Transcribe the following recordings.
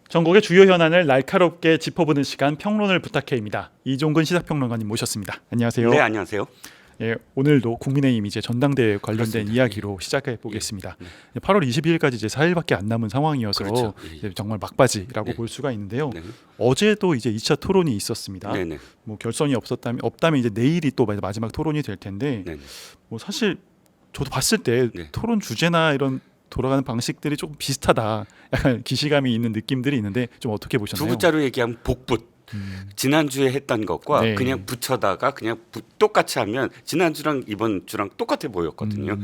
전국의 주요 현안을 날카롭게 짚어보는 시간 평론을 부탁해입니다. 이종근 시사평론가님 모셨습니다. 안녕하세요. 네, 안녕하세요. 예, 오늘도 국민의힘 이제 전당대회 관련된 그렇습니다. 이야기로 시작해 보겠습니다. 8월 22일까지 이제 4일밖에 안 남은 상황이어서 그렇죠. 이제 정말 막바지라고 네. 볼 수가 있는데요. 네. 어제도 이제 2차 토론이 있었습니다. 네네. 뭐 결선이 없다면 이제 내일이 또 마지막 토론이 될 텐데 네네. 뭐 사실 저도 봤을 때 네. 토론 주제나 이런 돌아가는 방식들이 조금 비슷하다. 약간 기시감이 있는 느낌들이 있는데 좀 어떻게 보셨나요? 두 글자로 얘기하면 복붙. 지난주에 했던 것과 네. 그냥 붙여다가 그냥 똑같이 하면 지난주랑 이번 주랑 똑같아 보였거든요.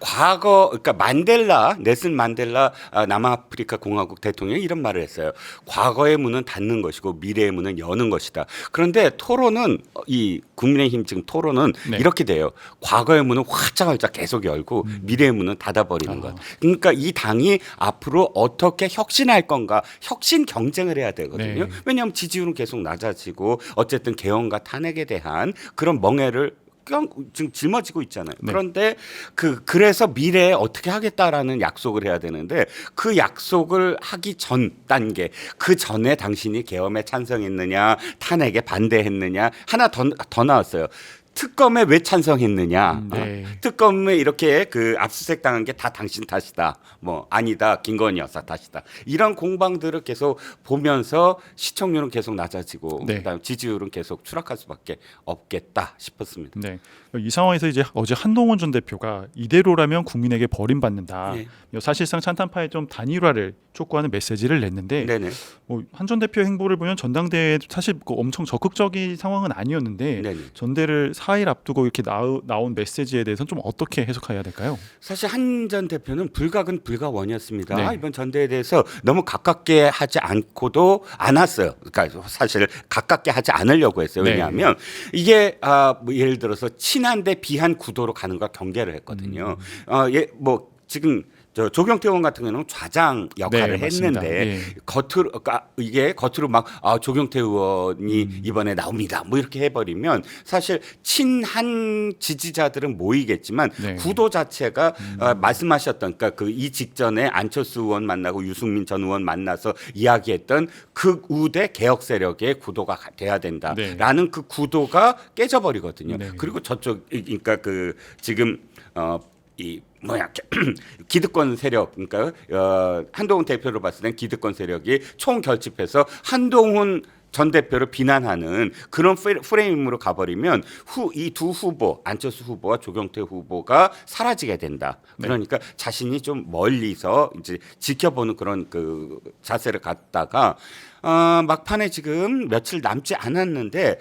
과거 그러니까 넬슨 만델라 남아프리카 공화국 대통령이 이런 말을 했어요. 과거의 문은 닫는 것이고 미래의 문은 여는 것이다. 그런데 토론은 이 국민의힘 지금 토론은 네. 이렇게 돼요. 과거의 문은 활짝활짝 계속 열고 미래의 문은 닫아버리는 것. 그러니까 이 당이 앞으로 어떻게 혁신할 건가 혁신 경쟁을 해야 되거든요. 네. 왜냐하면 지지율은 계속 낮아지고 어쨌든 개헌과 탄핵에 대한 그런 멍해를 지금 짊어지고 있잖아요. 네. 그런데 그래서 미래에 어떻게 하겠다라는 약속을 해야 되는데 그 약속을 하기 전 단계 그 전에 당신이 계엄에 찬성했느냐 탄핵에 반대했느냐 하나 더 나왔어요. 특검에 왜 찬성했느냐? 네. 특검에 이렇게 압수수색 당한 게 다 당신 탓이다. 뭐 아니다. 김건희 여사 탓이다. 이런 공방들을 계속 보면서 시청률은 계속 낮아지고 네. 그다음 지지율은 계속 추락할 수밖에 없겠다 싶었습니다. 네. 이 상황에서 이제 어제 한동훈 전 대표가 이대로라면 국민에게 버림받는다. 네. 사실상 찬탄파의 좀 단일화를 촉구하는 메시지를 냈는데 네네. 한 전 대표 행보를 보면 전당대회 사실 엄청 적극적인 상황은 아니었는데 네네. 전대를 4일 앞두고 이렇게 나온 메시지에 대해서는 좀 어떻게 해석해야 될까요? 사실 한 전 대표는 불각은 불가원이었습니다. 네. 이번 전대에 대해서 너무 가깝게 하지 않고도 않았어요. 그러니까 사실 가깝게 하지 않으려고 했어요. 네. 왜냐하면 이게 뭐 예를 들어서 친한 대 비한 구도로 가는 걸 경계를 했거든요. 지금 조경태 의원 같은 경우는 좌장 역할을 네, 맞습니다. 했는데 예. 겉으로 막 조경태 의원이 이번에 나옵니다. 뭐 이렇게 해버리면 사실 친한 지지자들은 모이겠지만 네. 구도 자체가 말씀하셨던 그러니까 이 직전에 안철수 의원 만나고 유승민 전 의원 만나서 이야기했던 그 우대 개혁 세력의 구도가 돼야 된다라는 네. 그 구도가 깨져버리거든요. 네. 그리고 그러니까 지금 기득권 세력, 그러니까 한동훈 대표로 봤을 땐 기득권 세력이 총 결집해서 한동훈 전 대표를 비난하는 그런 프레임으로 가버리면 이 두 후보, 안철수 후보와 조경태 후보가 사라지게 된다. 그러니까 자신이 좀 멀리서 이제 지켜보는 그런 자세를 갖다가 막판에 지금 며칠 남지 않았는데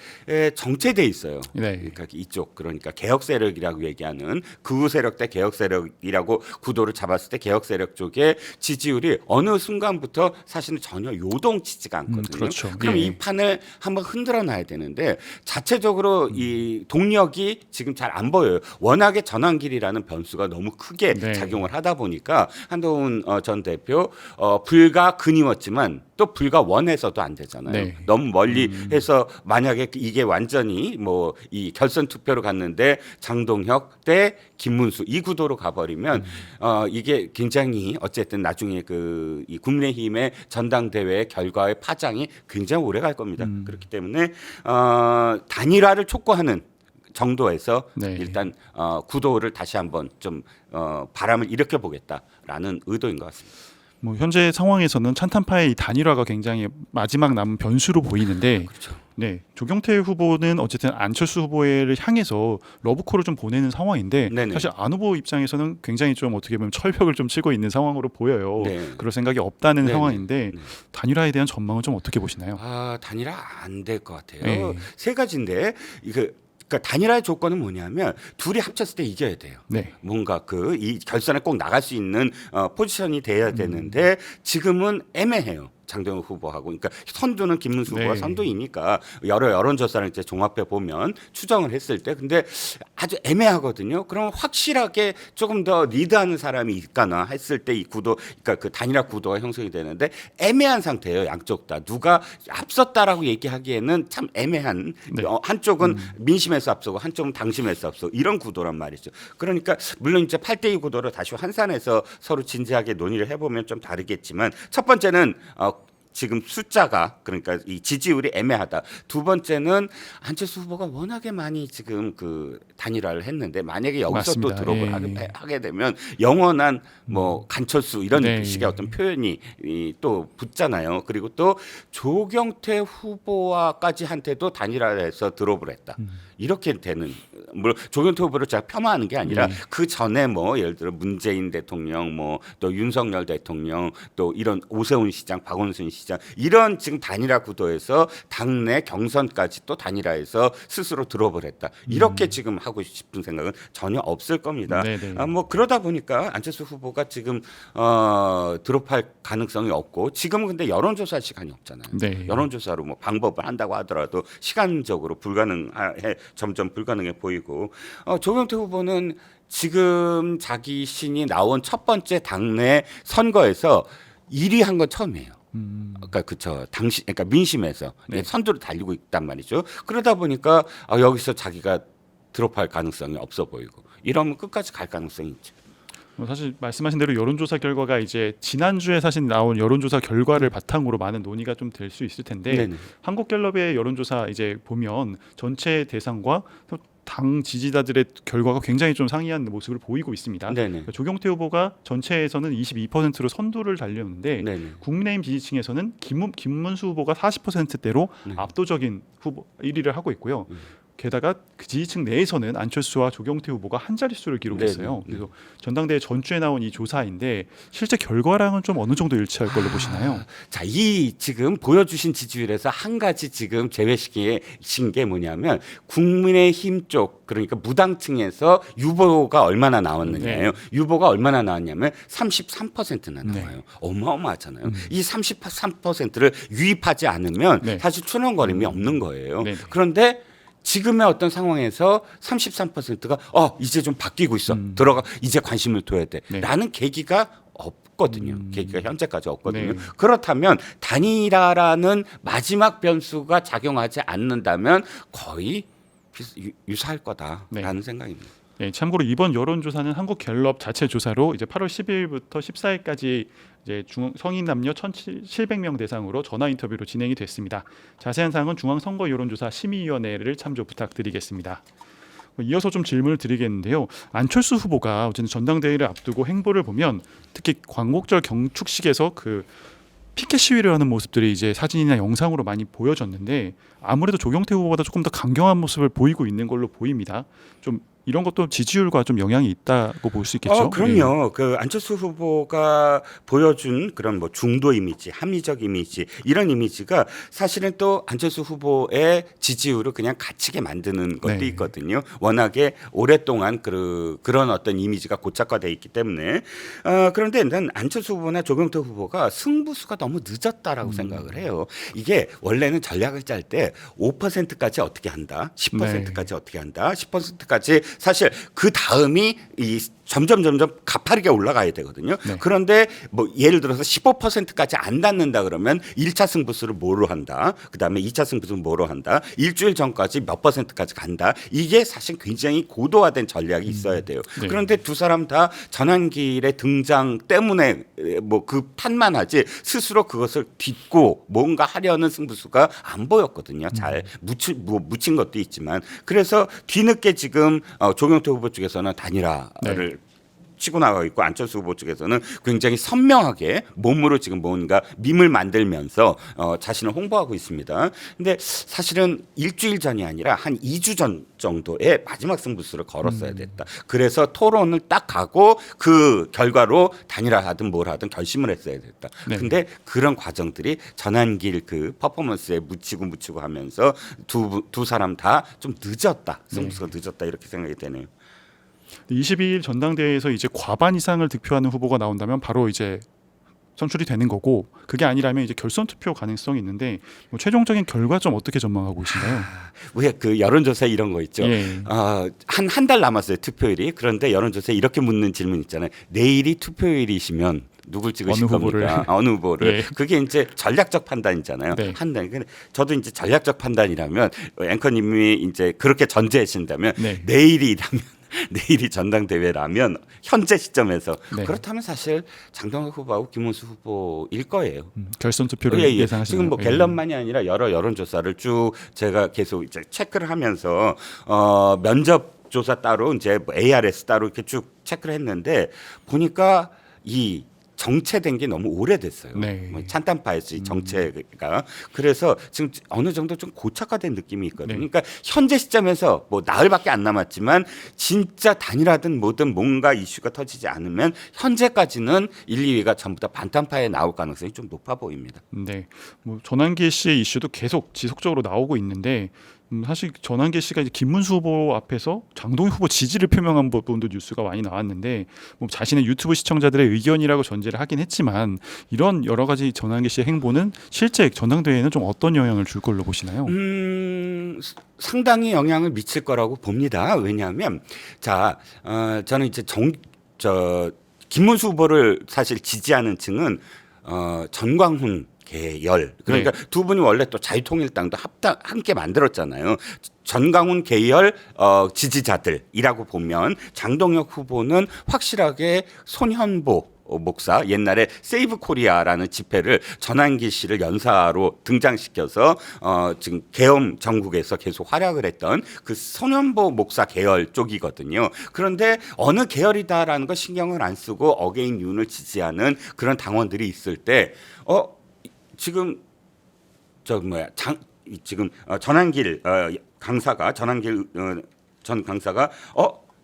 정체돼 있어요. 네. 그러니까 이쪽 그러니까 개혁 세력이라고 얘기하는 극우 세력 대 개혁 세력이라고 구도를 잡았을 때 개혁 세력 쪽의 지지율이 어느 순간부터 사실은 전혀 요동치지가 않거든요. 그렇죠. 그럼 예. 이 판을 한번 흔들어 놔야 되는데 자체적으로 이 동력이 지금 잘 안 보여요. 워낙에 전환길이라는 변수가 너무 크게 네. 작용을 하다 보니까 한동훈 전 대표 불가 근이었지만 또 불가 원해서도 안 되잖아요. 네. 너무 멀리 해서 만약에 이게 완전히 이 결선 투표로 갔는데 장동혁 대 김문수 이 구도로 가버리면 이게 굉장히 어쨌든 나중에 이 국민의힘의 전당대회 결과의 파장이 굉장히 오래 갈 겁니다. 그렇기 때문에 단일화를 촉구하는 정도에서 네. 일단 구도를 다시 한번 좀 바람을 일으켜 보겠다라는 의도인 것 같습니다. 현재 상황에서는 찬탄파의 이 단일화가 굉장히 마지막 남은 변수로 보이는데 그렇죠. 네, 조경태 후보는 어쨌든 안철수 후보를 향해서 러브콜을 좀 보내는 상황인데 네네. 사실 안 후보 입장에서는 굉장히 좀 어떻게 보면 철벽을 좀 치고 있는 상황으로 보여요. 네. 그럴 생각이 없다는 네네. 상황인데 네. 단일화에 대한 전망은 좀 어떻게 보시나요? 단일화 안 될 것 같아요. 네. 세 가지인데 그러니까 단일화의 조건은 뭐냐면 둘이 합쳤을 때 이겨야 돼요. 네. 뭔가 이 결선에 꼭 나갈 수 있는 포지션이 돼야 되는데 지금은 애매해요. 장동혁 후보하고, 그러니까 선두는 김문수 후보가 네. 선두이니까 여러 여론조사를 이제 종합해 보면 추정을 했을 때, 근데 아주 애매하거든요. 그럼 확실하게 조금 더 리드하는 사람이 있거나 했을 때 이 구도, 그러니까 그 단일화 구도가 형성이 되는데 애매한 상태예요. 양쪽 다 누가 앞섰다라고 얘기하기에는 참 애매한. 네. 한쪽은 민심에서 앞서고 한쪽은 당심에서 앞서고 이런 구도란 말이죠. 그러니까 물론 이제 8대2 구도로 다시 환산해서 서로 진지하게 논의를 해보면 좀 다르겠지만, 첫 번째는 지금 숫자가, 그러니까 이 지지율이 애매하다. 두 번째는 안철수 후보가 워낙에 많이 지금 그 단일화를 했는데, 만약에 여기서 맞습니다. 또 드롭을 예. 하게 되면 영원한 뭐 간철수 이런 네. 식의 어떤 표현이 또 붙잖아요. 그리고 또 조경태 후보와까지 한테도 단일화해서 드롭을 했다. 이렇게 되는, 물론 조경태 후보를 제가 폄하하는 게 아니라 네. 그 전에 뭐 예를 들어 문재인 대통령, 뭐 또 윤석열 대통령, 또 이런 오세훈 시장, 박원순 시장, 이런 지금 단일화 구도에서 당내 경선까지 또 단일화해서 스스로 드롭을 했다. 이렇게 지금 하고 싶은 생각은 전혀 없을 겁니다. 네네. 뭐 그러다 보니까 안철수 후보가 지금 드롭할 가능성이 없고, 지금은 근데 여론조사 시간이 없잖아요. 네. 여론조사로 뭐 방법을 한다고 하더라도 시간적으로 점점 불가능해 보이고, 조경태 후보는 지금 자기 신이 나온 첫 번째 당내 선거에서 1위 한 건 처음이에요. 그러니까 그쵸, 당시, 그러니까 민심에서 네. 선두를 달리고 있단 말이죠. 그러다 보니까 여기서 자기가 드롭할 가능성이 없어 보이고, 이러면 끝까지 갈 가능성이 있죠. 사실 말씀하신 대로 여론조사 결과가 이제 지난주에 사실 나온 여론조사 결과를 바탕으로 많은 논의가 좀 될 수 있을 텐데, 네네. 한국갤럽의 여론조사 이제 보면 전체 대상과 또 당 지지자들의 결과가 굉장히 좀 상이한 모습을 보이고 있습니다. 네네. 그러니까 조경태 후보가 전체에서는 22%로 선두를 달렸는데, 네네. 국민의힘 지지층에서는 김문수 후보가 40%대로 네. 압도적인 후보 1위를 하고 있고요. 게다가 그 지지층 내에서는 안철수와 조경태 후보가 한 자릿수를 기록했어요. 네네. 그래서 전당대회 전주에 나온 이 조사인데 실제 결과랑은 좀 어느 정도 일치할 걸로 보시나요? 자, 이 지금 보여주신 지지율에서 한 가지 지금 제외시킨 게 뭐냐면, 국민의힘 쪽, 그러니까 무당층에서 유보가 얼마나 나왔느냐예요. 네. 유보가 얼마나 나왔냐면 33%나 네. 나와요. 어마어마하잖아요. 이 33%를 유입하지 않으면 네. 사실 추론거림이 없는 거예요. 네. 그런데 지금의 어떤 상황에서 33%가 이제 좀 바뀌고 있어. 들어가, 이제 관심을 둬야 돼. 네. 라는 계기가 없거든요. 계기가 현재까지 없거든요. 네. 그렇다면 단일화라는 마지막 변수가 작용하지 않는다면 거의 유사할 거다라는 네. 생각입니다. 네, 참고로 이번 여론조사는 한국갤럽 자체 조사로 이제 8월 10일부터 14일까지 이제 성인 남녀 1,700명 대상으로 전화 인터뷰로 진행이 됐습니다. 자세한 사항은 중앙선거 여론조사 심의위원회를 참조 부탁드리겠습니다. 이어서 좀 질문을 드리겠는데요. 안철수 후보가 어쨌든 전당대회를 앞두고 행보를 보면 특히 광복절 경축식에서 그 피켓 시위를 하는 모습들이 이제 사진이나 영상으로 많이 보여졌는데, 아무래도 조경태 후보보다 조금 더 강경한 모습을 보이고 있는 걸로 보입니다. 좀 이런 것도 지지율과 좀 영향이 있다고 볼 수 있겠죠. 그럼요. 그 안철수 후보가 보여준 그런 뭐 중도 이미지, 합리적 이미지, 이런 이미지가 사실은 또 안철수 후보의 지지율을 그냥 갇히게 만드는 것도 네. 있거든요. 워낙에 오랫동안 그런 어떤 이미지가 고착화돼 있기 때문에. 그런데 난 안철수 후보나 조경태 후보가 승부수가 너무 늦었다라고 생각을 해요. 이게 원래는 전략을 짤 때 5%까지 어떻게 한다, 10%까지 어떻게 한다, 10%까지 사실 그 다음이 점점 가파르게 올라가야 되거든요. 네. 그런데 뭐 예를 들어서 15%까지 안 닿는다 그러면 1차 승부수를 뭐로 한다. 그다음에 2차 승부수를 뭐로 한다. 일주일 전까지 몇 %까지 간다. 이게 사실 굉장히 고도화된 전략이 있어야 돼요. 네. 그런데 두 사람 다 전환길의 등장 때문에 뭐 그 탓만 하지 스스로 그것을 딛고 뭔가 하려는 승부수가 안 보였거든요. 잘 묻힌 것도 있지만. 그래서 뒤늦게 지금 조경태 후보 쪽에서는 단일화를 치고 나가고 있고, 안철수 후보 쪽에서는 굉장히 선명하게 몸으로 지금 뭔가 밈을 만들면서 자신을 홍보하고 있습니다. 근데 사실은 일주일 전이 아니라 한 2주 전 정도에 마지막 승부수를 걸었어야 됐다. 그래서 토론을 딱 가고 그 결과로 단일화하든 뭘 하든 결심을 했어야 됐다. 네. 근데 그런 과정들이 전환길 그 퍼포먼스에 묻히고 하면서 두 사람 다 좀 늦었다. 승부수가 늦었다, 이렇게 생각이 되네요. 22일 전당대회에서 이제 과반 이상을 득표하는 후보가 나온다면 바로 이제 선출이 되는 거고 그게 아니라면 이제 결선 투표 가능성이 있는데 뭐 최종적인 결과 좀 어떻게 전망하고 계신가요? 왜 그 여론조사 이런 거 있죠. 예. 한 달 남았어요 투표일이. 그런데 여론조사 이렇게 묻는 질문 있잖아요. 내일이 투표일이시면 누굴 찍으실 어느 후보를. 겁니까? 어느 후보를? 예. 그게 이제 전략적 판단이잖아요. 네. 판단. 근데 저도 이제 전략적 판단이라면 앵커님이 이제 그렇게 전제하신다면 네. 내일이라면. 내일이 전당대회라면 현재 시점에서 네. 그렇다면 사실 장동혁 후보하고 김문수 후보일 거예요. 결선 투표를 예. 예상하시나요? 지금 뭐 갤럽만이 아니라 여러 여론조사를 쭉 제가 계속 이제 체크를 하면서 면접 조사 따로 이제 뭐 ARS 따로 이렇게 쭉 체크를 했는데 보니까 이 정체된 게 너무 오래됐어요. 네. 뭐 찬탄파에서 이 정체가 그래서 지금 어느 정도 좀 고착화된 느낌이 있거든요. 네. 그러니까 현재 시점에서 뭐 나흘밖에 안 남았지만 진짜 단일화든 뭐든 뭔가 이슈가 터지지 않으면 현재까지는 1, 2위가 전부 다 반탄파에 나올 가능성이 좀 높아 보입니다. 네, 뭐 전환기 씨의 이슈도 계속 지속적으로 나오고 있는데 사실 전환기 씨가 이제 김문수 후보 앞에서 장동희 후보 지지를 표명한 부분도 뉴스가 많이 나왔는데 뭐 자신의 유튜브 시청자들의 의견이라고 전제를 하긴 했지만 이런 여러 가지 전환기 씨의 행보는 실제 전당대회에는 좀 어떤 영향을 줄 걸로 보시나요? 상당히 영향을 미칠 거라고 봅니다. 왜냐하면 저는 이제 김문수 후보를 사실 지지하는 층은 전광훈 계열 그러니까 네. 두 분이 원래 또 자유통일당도 함께 만들었잖아요. 전광훈 계열 지지자들이라고 보면 장동혁 후보는 확실하게 손현보 목사 옛날에 세이브 코리아라는 집회를 전환기 씨를 연사로 등장시켜서 지금 계엄 정국에서 계속 활약을 했던 그 손현보 목사 계열 쪽이거든요. 그런데 어느 계열이다라는 거 신경을 안 쓰고 어게인 윤을 지지하는 그런 당원들이 있을 때 지금 지금 전환길 강사가 전환길 전 강사가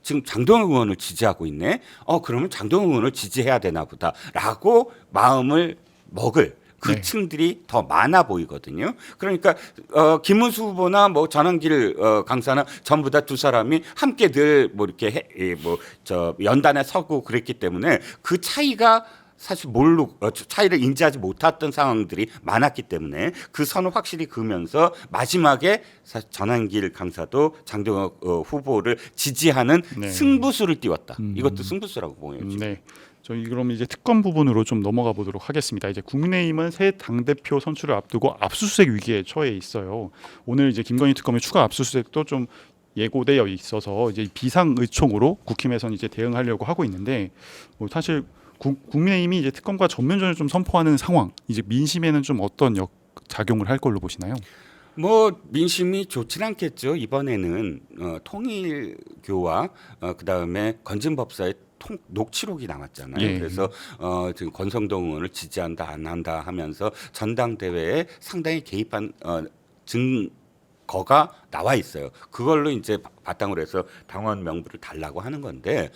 지금 장동혁 의원을 지지하고 있네. 그러면 장동혁 의원을 지지해야 되나 보다라고 마음을 먹을 그 네. 층들이 더 많아 보이거든요. 그러니까 김문수 후보나 뭐 전환길 강사나 전부 다 두 사람이 함께 늘 뭐 이렇게 연단에 서고 그랬기 때문에 그 차이가 사실 차이를 인지하지 못했던 상황들이 많았기 때문에 그 선을 확실히 그으면서 마지막에 전환길 강사도 장동혁 후보를 지지하는 네. 승부수를 띄웠다. 이것도 승부수라고 보여요. 지금. 네. 저희 그럼 이제 특검 부분으로 좀 넘어가 보도록 하겠습니다. 이제 국민의힘은 새 당대표 선출을 앞두고 압수수색 위기에 처해 있어요. 오늘 이제 김건희 특검의 추가 압수수색도 좀 예고되어 있어서 이제 비상의총으로 국힘에서는 이제 대응하려고 하고 있는데 뭐 사실 국민의힘이 이제 특검과 전면전을 좀 선포하는 상황, 이제 민심에는 좀 어떤 작용을 할 걸로 보시나요? 뭐 민심이 좋진 않겠죠. 이번에는 통일교와 그다음에 건진법사의 녹취록이 나왔잖아요. 예. 그래서 지금 권성동 의원을 지지한다 안 한다 하면서 전당대회에 상당히 개입한 증거가 나와 있어요. 그걸로 이제 바탕으로 해서 당원 명부를 달라고 하는 건데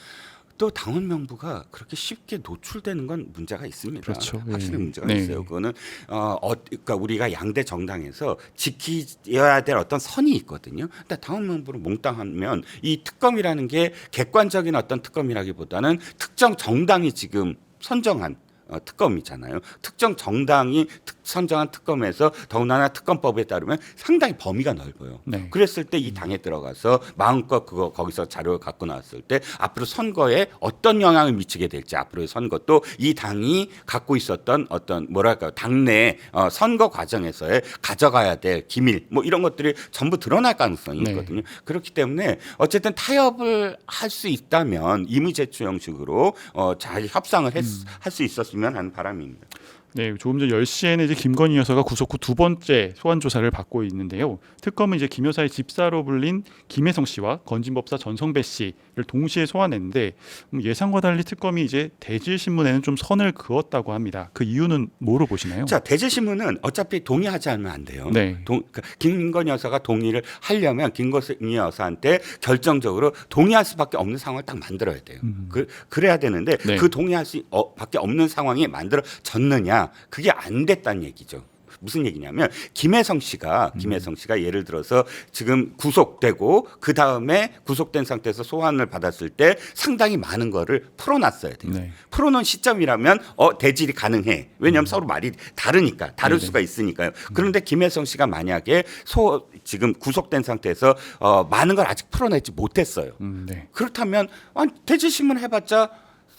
또 당원 명부가 그렇게 쉽게 노출되는 건 문제가 있습니다. 그렇죠. 확실히 문제가 네. 있어요. 그거는 그러니까 우리가 양대 정당에서 지켜야 될 어떤 선이 있거든요. 근데 당원 명부를 몽땅하면 이 특검이라는 게 객관적인 어떤 특검이라기보다는 특정 정당이 지금 선정한 특검이잖아요. 특정 정당이 선정한 특검에서 더군다나 특검법에 따르면 상당히 범위가 넓어요. 네. 그랬을 때 이 당에 들어가서 마음껏 거기서 자료를 갖고 나왔을 때 앞으로 선거에 어떤 영향을 미치게 될지 앞으로의 선거 또 이 당이 갖고 있었던 어떤 당내 선거 과정에서의 가져가야 될 기밀 뭐 이런 것들이 전부 드러날 가능성이 네. 있거든요. 그렇기 때문에 어쨌든 타협을 할 수 있다면 임의제초 형식으로 잘 협상을 할 수 있었으면 하는 바람입니다. 네, 조금 전 10시에는 이제 김건희 여사가 구속 후 두 번째 소환 조사를 받고 있는데요. 특검은 이제 김 여사의 집사로 불린 김혜성 씨와 건진법사 전성배 씨를 동시에 소환했는데 예상과 달리 특검이 이제 대질 신문에는 좀 선을 그었다고 합니다. 그 이유는 뭐로 보시나요? 자, 대질신문은 어차피 동의하지 않으면 안 돼요. 네. 그러니까 김건희 여사가 동의를 하려면 김건희 여사한테 결정적으로 동의할 수밖에 없는 상황을 딱 만들어야 돼요. 그래야 되는데 네. 그 동의할 수밖에 없는 상황이 만들어졌느냐? 그게 안 됐다는 얘기죠. 무슨 얘기냐면 김혜성 씨가 예를 들어서 지금 구속되고 그 다음에 구속된 상태에서 소환을 받았을 때 상당히 많은 거를 풀어놨어야 돼요. 네. 풀어놓은 시점이라면 대질이 가능해. 왜냐하면 서로 말이 다르니까 다를 네네. 수가 있으니까요. 그런데 김혜성 씨가 만약에 지금 구속된 상태에서 많은 걸 아직 풀어내지 못했어요. 네. 그렇다면 대질신문 해봤자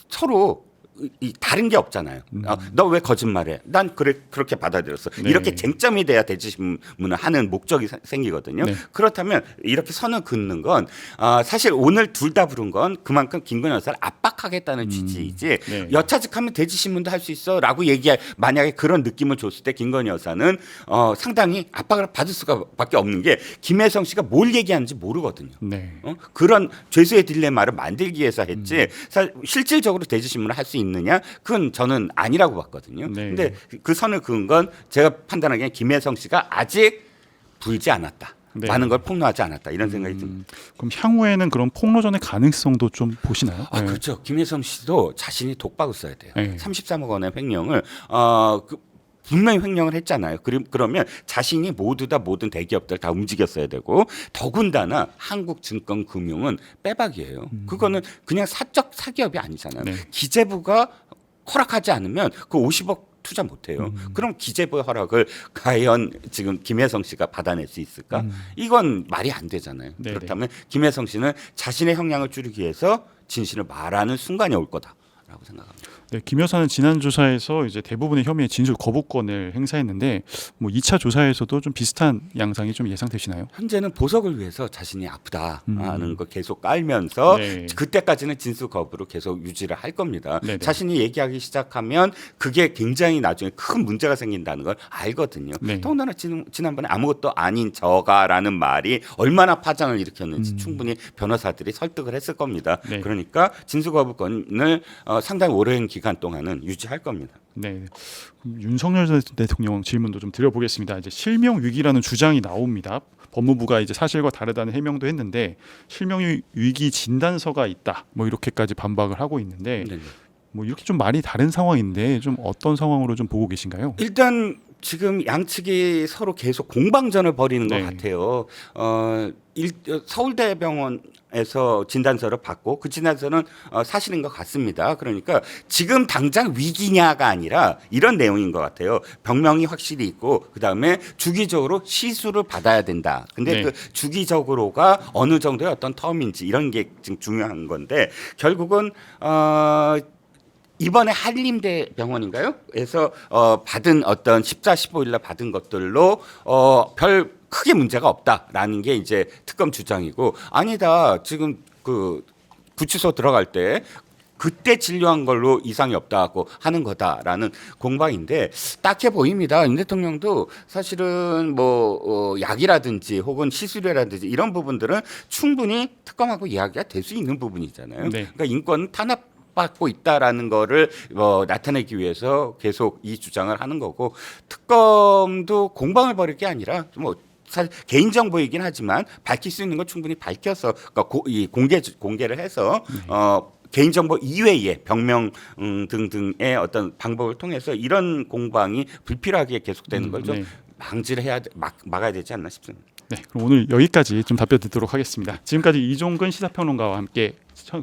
서로 다른 게 없잖아요. 너 왜 거짓말해? 난 그렇게 받아들였어. 네. 이렇게 쟁점이 돼야 대지신문을 하는 목적이 생기거든요. 네. 그렇다면 이렇게 선을 긋는 건 사실 오늘 둘 다 부른 건 그만큼 김건희 여사를 압박하겠다는 취지이지. 네. 여차직하면 대지신문도 할 수 있어라고 만약에 그런 느낌을 줬을 때 김건희 여사는 상당히 압박을 받을 수밖에 없는 게 김혜성 씨가 뭘 얘기하는지 모르거든요. 네. 그런 죄수의 딜레마를 만들기 위해서 했지 실질적으로 대지신문을 할 수 있느냐? 그건 저는 아니라고 봤거든요. 네. 근데 그 선을 그은 건 제가 판단하기엔 김혜성 씨가 아직 불지 않았다. 네. 많은 걸 폭로하지 않았다. 이런 생각이 듭니다. 그럼 향후에는 그런 폭로전의 가능성도 좀 보시나요? 네. 그렇죠. 김혜성 씨도 자신이 독박을 써야 돼요. 네. 33억 원의 횡령을 분명히 횡령을 했잖아요. 그러면 자신이 모두 다 모든 대기업들 다 움직였어야 되고 더군다나 한국증권금융은 빼박이에요. 그거는 그냥 사적 사기업이 아니잖아요. 네. 기재부가 허락하지 않으면 그 50억 투자 못해요. 그럼 기재부의 허락을 과연 지금 김혜성 씨가 받아낼 수 있을까? 이건 말이 안 되잖아요. 네네. 그렇다면 김혜성 씨는 자신의 형량을 줄이기 위해서 진실을 말하는 순간이 올 거다라고 생각합니다. 네, 김 여사는 지난 조사에서 이제 대부분의 혐의의 진술 거부권을 행사했는데 뭐 2차 조사에서도 좀 비슷한 양상이 좀 예상되시나요? 현재는 보석을 위해서 자신이 아프다는 거 계속 깔면서 네. 그때까지는 진술 거부로 계속 유지를 할 겁니다. 네네. 자신이 얘기하기 시작하면 그게 굉장히 나중에 큰 문제가 생긴다는 걸 알거든요. 네. 더군다나 지난번에 아무것도 아닌 저가라는 말이 얼마나 파장을 일으켰는지 충분히 변호사들이 설득을 했을 겁니다. 네. 그러니까 진술 거부권을 상당히 오랜 기간 동안은 유지할 겁니다. 네. 윤석열 대통령 질문도 좀 드려보겠습니다. 이제 실명 위기라는 주장이 나옵니다. 법무부가 이제 사실과 다르다는 해명도 했는데 실명 위기 진단서가 있다. 뭐 이렇게까지 반박을 하고 있는데 네네. 뭐 이렇게 좀 말이 다른 상황인데 좀 어떤 상황으로 좀 보고 계신가요? 일단 지금 양측이 서로 계속 공방전을 벌이는 네. 것 같아요. 서울대병원에서 진단서를 받고 그 진단서는 사실인 것 같습니다. 그러니까 지금 당장 위기냐가 아니라 이런 내용인 것 같아요. 병명이 확실히 있고 그 다음에 주기적으로 시술을 받아야 된다. 근데 네. 그 주기적으로가 어느 정도의 어떤 텀인지 이런 게 지금 중요한 건데 결국은 이번에 한림대병원인가요? 에서 받은 어떤 14, 15일날 받은 것들로 별 크게 문제가 없다라는 게 이제 특검 주장이고 아니다. 지금 그 구치소 들어갈 때 그때 진료한 걸로 이상이 없다고 하는 거다라는 공방인데 딱해 보입니다. 윤 대통령도 사실은 뭐 약이라든지 혹은 시술이라든지 이런 부분들은 충분히 특검하고 이야기가 될 수 있는 부분이잖아요. 네. 그러니까 인권 탄압 받고 있다라는 거를 나타내기 위해서 계속 이 주장을 하는 거고 특검도 공방을 벌일 게 아니라 뭐 사실 개인정보이긴 하지만 밝힐 수 있는 건 충분히 밝혀서 그러니까 공개를 해서 개인정보 이외의 병명 등등의 어떤 방법을 통해서 이런 공방이 불필요하게 계속되는 걸 좀 네. 방지를 막아야 되지 않나 싶습니다. 네, 그럼 오늘 여기까지 좀 답변 듣도록 하겠습니다. 지금까지 이종근 시사평론가와 함께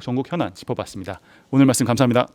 전국 현안 짚어봤습니다. 오늘 말씀 감사합니다.